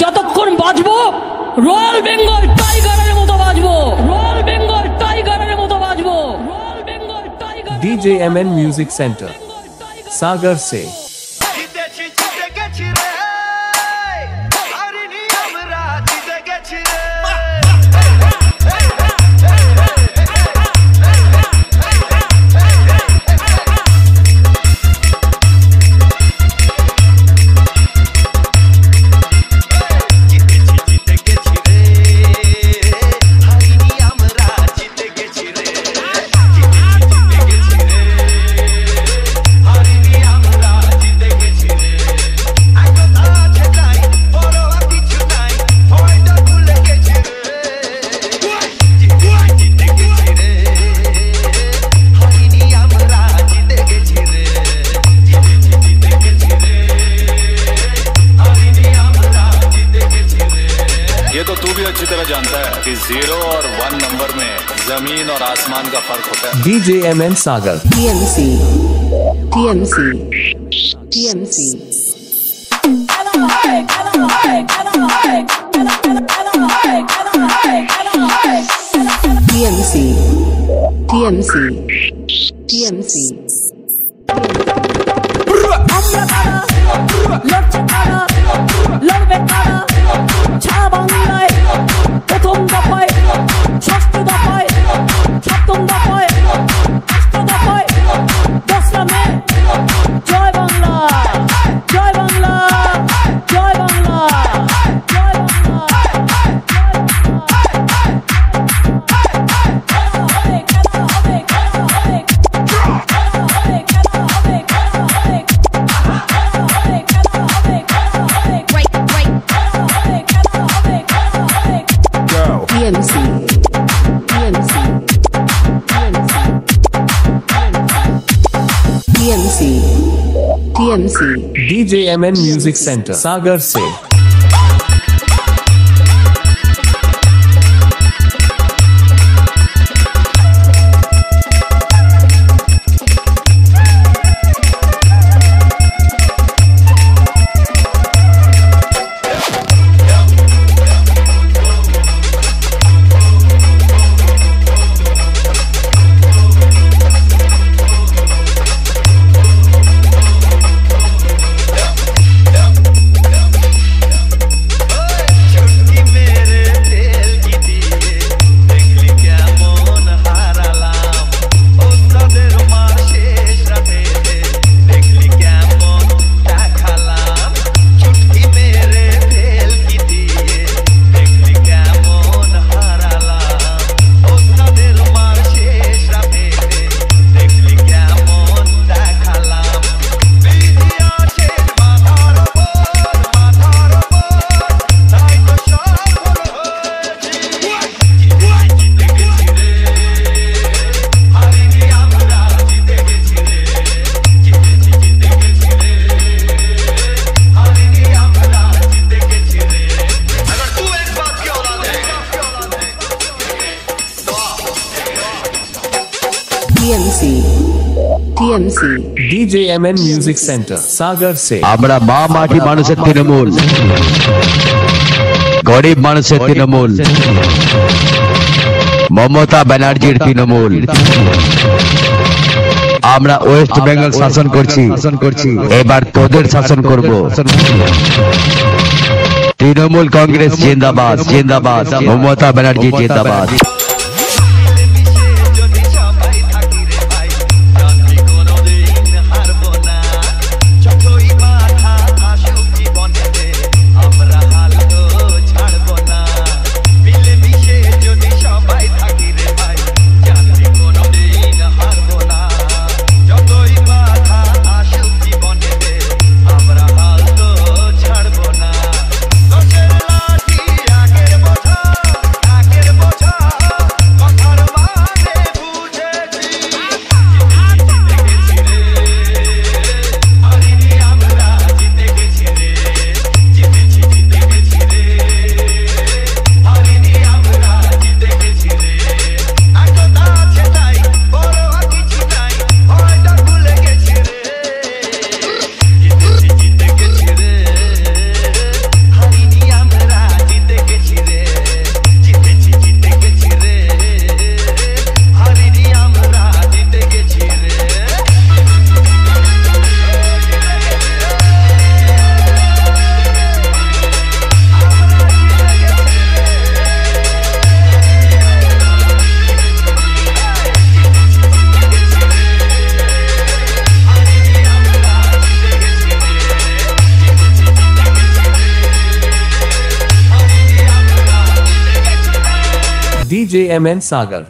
যতক্ষণ বাজবো রয়্যাল বেঙ্গল টাইগারের মতো বাজবো, রয়্যাল বেঙ্গল টাইগারের মতো বাজবো, royal Bengal tiger. DJMN Music Center, Sagar से। ये तो तू भी अच्छी तरह जानता है कि 0 और 1 नंबर में जमीन और आसमान का फर्क होता है। DJMN सागर। TMC TMC TMC TMC TMC প্রথম দফায়, ষষ্ঠ দফায়, সপ্তম দফায়, অষ্ট দফায়, 10রা মে। জয় বাংলা, জয় বাংলা, জয় বাংলা, জয় Bangla. TMC TMC TMC TMC DJMN Music Center, Sagar से। TMC DJMN Music Center, Sagar से। আমরা মা মাটি মানুষের তৃণমূল, গরিব মানুষের তৃণমূল, মমতা ব্যানার্জির তৃণমূল। আমরা ওয়েস্ট বেঙ্গল শাসন করছি, এবার তোদের শাসন করব। তৃণমূল কংগ্রেস জিন্দাবাদ, জিন্দাবাদ। মমতা ব্যানার্জি জিন্দাবাদ। DJ MN Sagar.